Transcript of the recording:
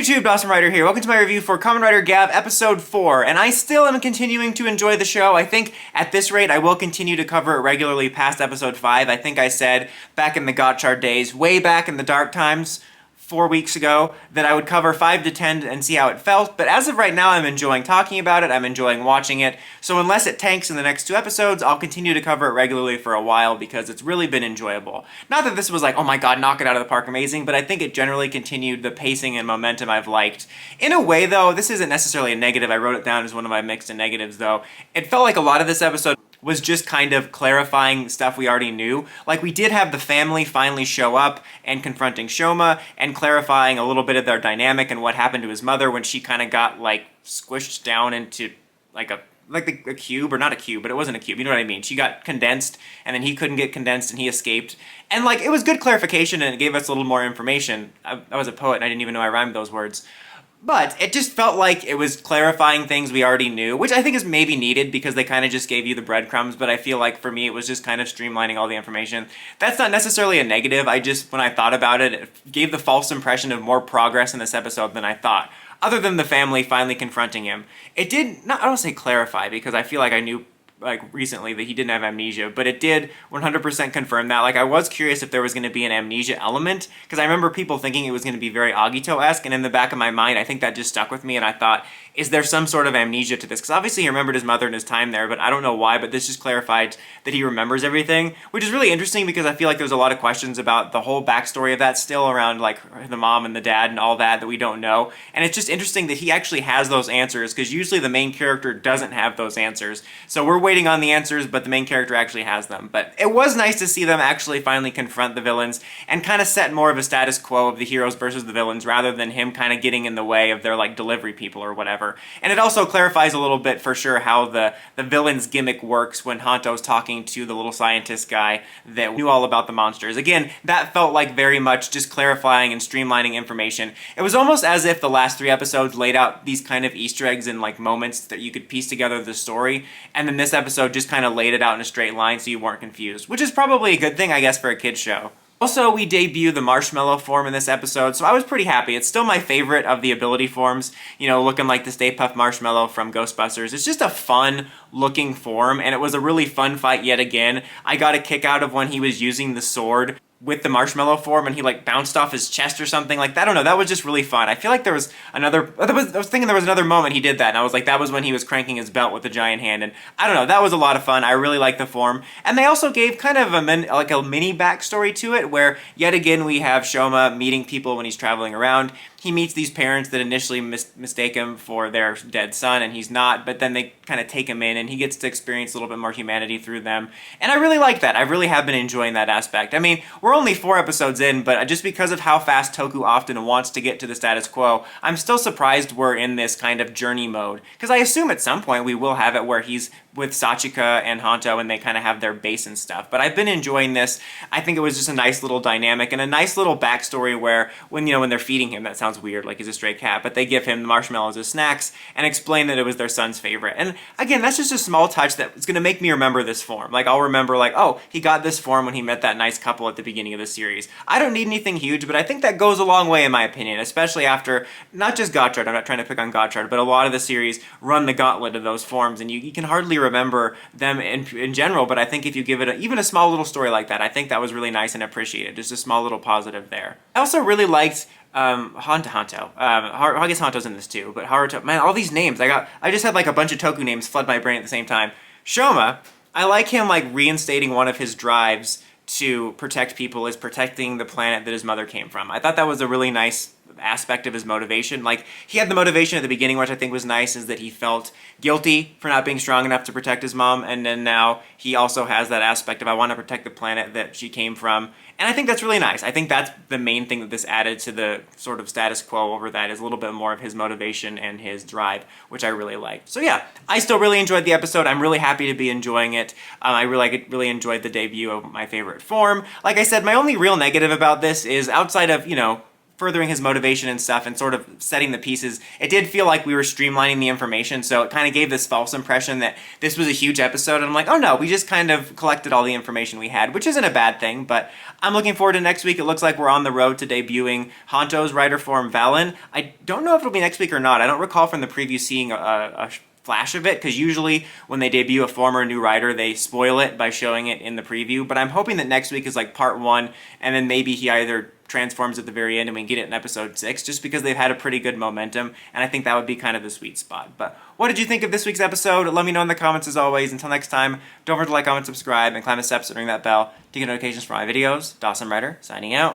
YouTube, Dawson Rider here. Welcome to my review for Kamen Rider Gavv Episode 4, and I still am continuing to enjoy the show. I think at this rate I will continue to cover it regularly past Episode 5. I think I said back in the Gotchard days, way back in the dark times, 4 weeks ago, that I would cover 5 to 10 and see how it felt, but as of right now I'm enjoying talking about it, I'm enjoying watching it, so unless it tanks in the next 2 episodes, I'll continue to cover it regularly for a while because it's really been enjoyable. Not that this was like, oh my god, knock it out of the park, amazing, but I think it generally continued the pacing and momentum I've liked. In a way though, this isn't necessarily a negative, I wrote it down as one of my mixed and negatives though. It felt like a lot of this episode was just kind of clarifying stuff we already knew. Like, we did have the family finally show up and confronting Shoma and clarifying a little bit of their dynamic and what happened to his mother when she kind of got, like, squished down into, like a cube, or not a cube, but it wasn't a cube, you know what I mean? She got condensed, and then he couldn't get condensed, and he escaped. And, like, it was good clarification, and it gave us a little more information. I was a poet, and I didn't even know I rhymed those words. But it just felt like it was clarifying things we already knew, which I think is maybe needed because they kind of just gave you the breadcrumbs, but I feel like for me it was just kind of streamlining all the information. That's not necessarily a negative, I just, when I thought about it, it gave the false impression of more progress in this episode than I thought. Other than the family finally confronting him. It did, not, I don't say clarify, because I feel like I knew recently that he didn't have amnesia, but it did 100% confirm that. Like, I was curious if there was going to be an amnesia element, because I remember people thinking it was going to be very Agito-esque, and in the back of my mind, I think that just stuck with me, and I thought, is there some sort of amnesia to this? Because obviously he remembered his mother and his time there, but I don't know why, but this just clarified that he remembers everything, which is really interesting because I feel like there's a lot of questions about the whole backstory of that still around, like, the mom and the dad and all that we don't know, and it's just interesting that he actually has those answers, because usually the main character doesn't have those answers. So we're waiting on the answers, but the main character actually has them. But it was nice to see them actually finally confront the villains and kind of set more of a status quo of the heroes versus the villains, rather than him kind of getting in the way of their, like, delivery people or whatever. And it also clarifies a little bit for sure how the villain's gimmick works when Hanto's talking to the little scientist guy that knew all about the monsters. Again, that felt like very much just clarifying and streamlining information. It was almost as if the last 3 episodes laid out these kind of Easter eggs and, like, moments that you could piece together the story, and then this episode just kind of laid it out in a straight line so you weren't confused, which is probably a good thing, I guess, for a kid's show. Also, we debut the Marshmallow Form in this episode, so I was pretty happy. It's still my favorite of the ability forms, you know, looking like the Stay Puft Marshmallow from Ghostbusters. It's just a fun-looking form, and it was a really fun fight yet again. I got a kick out of when he was using the sword with the Marshmallow Form and he, like, bounced off his chest or something like that. I don't know, that was just really fun. I feel like there was another, I was thinking there was another moment he did that, and I was like, that was when he was cranking his belt with the giant hand, and I don't know, that was a lot of fun. I really liked the form. And they also gave kind of a mini backstory to it, where yet again we have Shoma meeting people when he's traveling around. He meets these parents that initially mistake him for their dead son, and he's not, but then they kind of take him in, and he gets to experience a little bit more humanity through them. And I really like that. I really have been enjoying that aspect. I mean, we're only 4 episodes in, but just because of how fast Toku often wants to get to the status quo, I'm still surprised we're in this kind of journey mode. Because I assume at some point we will have it where he's with Sachika and Hanto and they kind of have their base and stuff. But I've been enjoying this. I think it was just a nice little dynamic and a nice little backstory where when they're feeding him, that sounds weird, like he's a stray cat, but they give him the marshmallows as snacks and explain that it was their son's favorite. And again, that's just a small touch that's going to make me remember this form. Like, I'll remember, like, oh, he got this form when he met that nice couple at the beginning of the series. I don't need anything huge, but I think that goes a long way in my opinion, especially after, not just Gotchard, I'm not trying to pick on Gotchard, but a lot of the series run the gauntlet of those forms, and you can hardly remember them in general, but I think if you give it even a small little story like that, I think that was really nice and appreciated. Just a small little positive there. I also really liked Hanto. I guess Hanto's in this too, but Haruto, man, all these names, I just had like a bunch of Toku names flood my brain at the same time. Shoma, I like him like reinstating one of his drives to protect people is protecting the planet that his mother came from. I thought that was a really nice aspect of his motivation. Like, he had the motivation at the beginning, which I think was nice, is that he felt guilty for not being strong enough to protect his mom, and then now he also has that aspect of, I want to protect the planet that she came from, and I think that's really nice. I think that's the main thing that this added to the sort of status quo over that, is a little bit more of his motivation and his drive, which I really liked. So yeah, I still really enjoyed the episode. I'm really happy to be enjoying it. I really enjoyed the debut of my favorite form. Like I said, my only real negative about this is, outside of, furthering his motivation and stuff and sort of setting the pieces, it did feel like we were streamlining the information, so it kind of gave this false impression that this was a huge episode, and I'm like, oh no, we just kind of collected all the information we had, which isn't a bad thing, but I'm looking forward to next week. It looks like we're on the road to debuting Hanto's rider form, Valen. I don't know if it'll be next week or not. I don't recall from the preview seeing a flash of it, because usually when they debut a former new rider, they spoil it by showing it in the preview, but I'm hoping that next week is like part 1, and then maybe he either transforms at the very end and we can get it in episode 6, just because they've had a pretty good momentum, and I think that would be kind of the sweet spot. But what did you think of this week's episode? Let me know in the comments as always. Until next time, don't forget to like, comment, subscribe, and climb the steps and ring that bell to get notifications for my videos. Dawson Rider, signing out.